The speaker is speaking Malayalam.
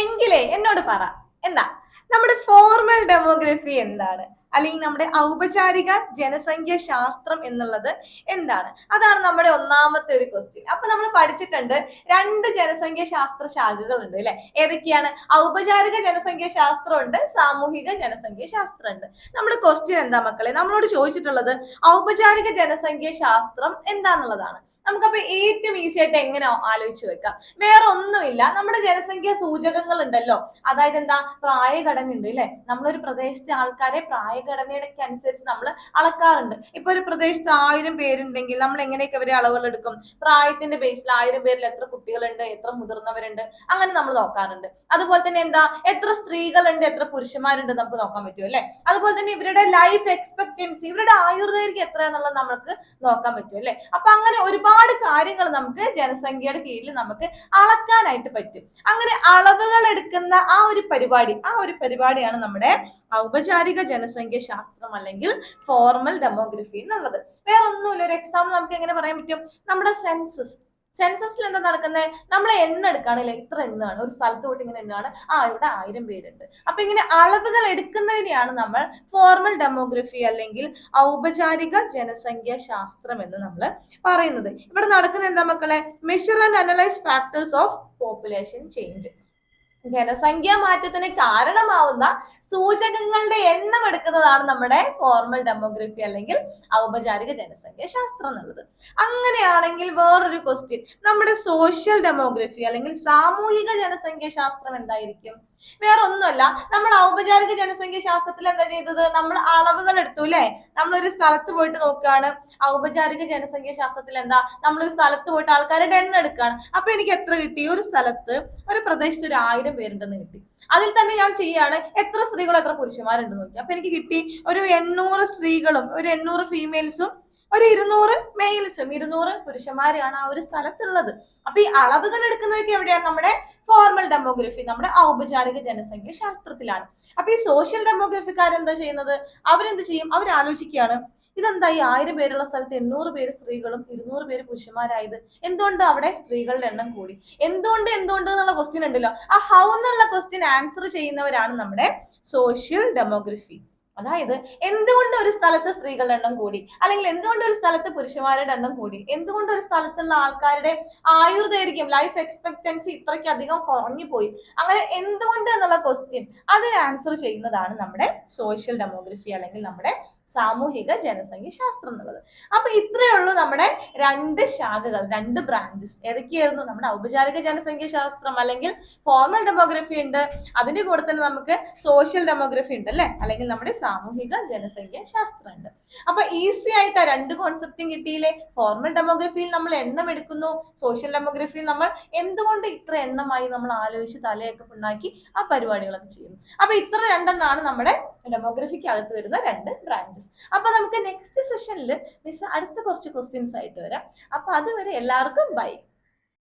എങ്കിലേ എന്നോട് പറ എന്താ നമ്മുടെ ഫോർമൽ ഡെമോഗ്രഫി എന്താണ്, അല്ലെങ്കിൽ നമ്മുടെ ഔപചാരിക ജനസംഖ്യ ശാസ്ത്രം എന്നുള്ളത് എന്താണ്? അതാണ് നമ്മുടെ ഒന്നാമത്തെ ഒരു ക്വസ്റ്റ്യൻ. അപ്പൊ നമ്മൾ പഠിച്ചിട്ടുണ്ട് രണ്ട് ജനസംഖ്യ ശാസ്ത്ര ശാഖകൾ ഉണ്ട് അല്ലെ? ഏതൊക്കെയാണ്? ഔപചാരിക ജനസംഖ്യ ശാസ്ത്രം ഉണ്ട്, സാമൂഹിക ജനസംഖ്യ ശാസ്ത്രം ഉണ്ട്. നമ്മുടെ ക്വസ്റ്റ്യൻ എന്താ മക്കളെ? നമ്മളോട് ചോദിച്ചിട്ടുള്ളത് ഔപചാരിക ജനസംഖ്യ ശാസ്ത്രം എന്താന്നുള്ളതാണ്. നമുക്കപ്പോ ഏറ്റവും ഈസി ആയിട്ട് എങ്ങനെ ആലോചിച്ച് വെക്കാം? വേറെ ഒന്നുമില്ല, നമ്മുടെ ജനസംഖ്യ സൂചകങ്ങൾ ഉണ്ടല്ലോ, അതായത് എന്താ, പ്രായഘടന ഉണ്ട് അല്ലെ? നമ്മളൊരു പ്രദേശത്തെ ആൾക്കാരെ പ്രായഘടനയുടെ അനുസരിച്ച് നമ്മൾ അളക്കാറുണ്ട്. ഇപ്പൊ ഒരു പ്രദേശത്ത് 1000 പേരുണ്ടെങ്കിൽ നമ്മൾ എങ്ങനെയൊക്കെ അവരെ അളവുകൾ എടുക്കും? പ്രായത്തിന്റെ ബേസിൽ 1000 പേരിൽ എത്ര കുട്ടികളുണ്ട്, എത്ര മുതിർന്നവരുണ്ട്, അങ്ങനെ നമ്മൾ നോക്കാറുണ്ട്. അതുപോലെ തന്നെ എന്താ, എത്ര സ്ത്രീകളുണ്ട്, എത്ര പുരുഷന്മാരുണ്ട് നമുക്ക് നോക്കാൻ പറ്റും അല്ലെ? അതുപോലെ തന്നെ ഇവരുടെ ലൈഫ് എക്സ്പെക്ടൻസി, ഇവരുടെ ആയുർദൈർഘ്യം എത്രയാണെന്നുള്ളത് നമുക്ക് നോക്കാൻ പറ്റും അല്ലെ? അപ്പൊ അങ്ങനെ ഒരുപാട് കാര്യങ്ങൾ നമുക്ക് ജനസംഖ്യയുടെ കീഴിൽ നമുക്ക് അളക്കാനായിട്ട് പറ്റും. അങ്ങനെ അളവുകൾ എടുക്കുന്ന ആ ഒരു പരിപാടിയാണ് നമ്മുടെ ഔപചാരിക ജനസംഖ്യ ശാസ്ത്രം അല്ലെങ്കിൽ ഫോർമൽ ഡെമോഗ്രഫി എന്നുള്ളത്. വേറെ ഒന്നുമില്ല. ഒരു എക്സാമ്പിൾ നമുക്ക് എങ്ങനെ പറയാൻ പറ്റും? നമ്മുടെ സെൻസസിൽ എന്താ നടക്കുന്നത്? നമ്മൾ എണ്ണ എടുക്കുകയാണ് അല്ലെ? ഇത്ര എണ്ണമാണ്, ഒരു സ്ഥലത്ത് പോയിട്ട് ഇങ്ങനെ എണ്ണാണ്, ഇവിടെ 1000 പേരുണ്ട്. അപ്പൊ ഇങ്ങനെ അളവുകൾ എടുക്കുന്നതിനെയാണ് നമ്മൾ ഫോർമൽ ഡെമോഗ്രഫി അല്ലെങ്കിൽ ഔപചാരിക ജനസംഖ്യ ശാസ്ത്രം എന്ന് നമ്മൾ പറയുന്നത്. ഇവിടെ നടക്കുന്ന എന്താ മക്കളെ? Measure and analyse factors of population change. ജനസംഖ്യാ മാറ്റത്തിന് കാരണമാവുന്ന സൂചകങ്ങളുടെ എണ്ണം എടുക്കുന്നതാണ് നമ്മുടെ ഫോർമൽ ഡെമോഗ്രഫി അല്ലെങ്കിൽ ഔപചാരിക ജനസംഖ്യ ശാസ്ത്രം എന്നുള്ളത്. അങ്ങനെയാണെങ്കിൽ വേറൊരു ക്വസ്റ്റ്യൻ, നമ്മുടെ സോഷ്യൽ ഡെമോഗ്രഫി അല്ലെങ്കിൽ സാമൂഹിക ജനസംഖ്യ ശാസ്ത്രം എന്തായിരിക്കും? വേറെ ഒന്നുമല്ല, നമ്മൾ ഔപചാരിക ജനസംഖ്യ ശാസ്ത്രത്തിൽ എന്താ ചെയ്തത്? നമ്മൾ അളവുകൾ എടുത്തു അല്ലെ? നമ്മളൊരു സ്ഥലത്ത് പോയിട്ട് നോക്കുകയാണ്. ഔപചാരിക ജനസംഖ്യ ശാസ്ത്രത്തിൽ എന്താ, നമ്മളൊരു സ്ഥലത്ത് പോയിട്ട് ആൾക്കാരുടെ എണ്ണം എടുക്കുകയാണ്. അപ്പൊ എനിക്ക് എത്ര കിട്ടി? ഒരു സ്ഥലത്ത്, ഒരു പ്രദേശത്ത് ഒരു 1000 പേരുണ്ടെന്ന് കിട്ടി. അതിൽ തന്നെ ഞാൻ ചെയ്യാണ് എത്ര സ്ത്രീകളും എത്ര പുരുഷന്മാരുണ്ടെന്ന് നോക്കി. അപ്പൊ എനിക്ക് കിട്ടി ഒരു 800 സ്ത്രീകളും ഒരു 800 ഫീമെയിൽസും ഒരു 200 മെയിൽസും, 200 പുരുഷന്മാരാണ് ആ ഒരു സ്ഥലത്തുള്ളത്. അപ്പൊ ഈ അളവുകൾ എടുക്കുന്നതൊക്കെ എവിടെയാണ്? നമ്മുടെ ഫോർമൽ ഡെമോഗ്രഫി, നമ്മുടെ ഔപചാരിക ജനസംഖ്യ ശാസ്ത്രത്തിലാണ്. അപ്പൊ ഈ സോഷ്യൽ ഡെമോഗ്രഫിക്കാർ എന്താ ചെയ്യുന്നത്? അവരെന്ത് ചെയ്യും? അവർ ആലോചിക്കുകയാണ്, ഇതെന്താ ഈ 1000 പേരുള്ള സ്ഥലത്ത് 800 പേര് സ്ത്രീകളും 200 പേര് പുരുഷന്മാരായത്? എന്തുകൊണ്ട് അവിടെ സ്ത്രീകളുടെ എണ്ണം കൂടി? എന്തുകൊണ്ട് എന്നുള്ള ക്വസ്റ്റ്യൻ ഉണ്ടല്ലോ, ആ ഹൗ എന്നുള്ള ക്വസ്റ്റ്യൻ ആൻസർ ചെയ്യുന്നവരാണ് നമ്മുടെ സോഷ്യൽ ഡെമോഗ്രഫി. അതായത് എന്തുകൊണ്ട് ഒരു സ്ഥലത്ത് സ്ത്രീകളുടെ എണ്ണം കൂടി, അല്ലെങ്കിൽ എന്തുകൊണ്ട് ഒരു സ്ഥലത്ത് പുരുഷന്മാരുടെ എണ്ണം കൂടി, എന്തുകൊണ്ട് ഒരു സ്ഥലത്തുള്ള ആൾക്കാരുടെ ആയുർദൈർഘ്യം, ലൈഫ് എക്സ്പെക്ടൻസി ഇത്രയ്ക്ക് അധികം കുറഞ്ഞു പോയി, അങ്ങനെ എന്തുകൊണ്ട് എന്നുള്ള ക്വസ്റ്റ്യൻ അതിന് ആൻസർ ചെയ്യുന്നതാണ് നമ്മുടെ സോഷ്യൽ ഡെമോഗ്രഫി അല്ലെങ്കിൽ നമ്മുടെ സാമൂഹിക ജനസംഖ്യ ശാസ്ത്രം എന്നുള്ളത്. അപ്പൊ ഇത്രയേ ഉള്ളൂ നമ്മുടെ രണ്ട് ശാഖകൾ, രണ്ട് ബ്രാഞ്ചസ്. ഏതൊക്കെയായിരുന്നു? നമ്മുടെ ഔപചാരിക ജനസംഖ്യ ശാസ്ത്രം അല്ലെങ്കിൽ ഫോർമൽ ഡെമോഗ്രഫി ഉണ്ട്, അതിന്റെ കൂടെ തന്നെ നമുക്ക് സോഷ്യൽ ഡെമോഗ്രഫി ഉണ്ട് അല്ലെ? അല്ലെങ്കിൽ നമ്മുടെ സാമൂഹിക ജനസംഖ്യ ശാസ്ത്രം ഉണ്ട്. അപ്പൊ ഈസി ആയിട്ട് ആ രണ്ട് കോൺസെപ്റ്റും കിട്ടിയില്ലേ? ഫോർമൽ ഡെമോഗ്രഫിയിൽ നമ്മൾ എണ്ണം എടുക്കുന്നു, സോഷ്യൽ ഡെമോഗ്രഫിയിൽ നമ്മൾ എന്തുകൊണ്ട് ഇത്ര എണ്ണമായി നമ്മൾ ആലോചിച്ച് തലയൊക്കെ ഉണ്ടാക്കി ആ പരിപാടികളൊക്കെ ചെയ്യുന്നു. അപ്പൊ ഇത്ര രണ്ടെണ്ണമാണ് നമ്മുടെ ഡെമോഗ്രഫിക്ക് അകത്ത് വരുന്ന രണ്ട് ബ്രാഞ്ചസ്. അപ്പൊ നമുക്ക് നെക്സ്റ്റ് സെഷനിൽ മിസ് അടുത്ത കുറച്ച് ക്വസ്റ്റ്യൻസ് ആയിട്ട് വരാം. അപ്പൊ അതുവരെ എല്ലാവർക്കും ബൈ.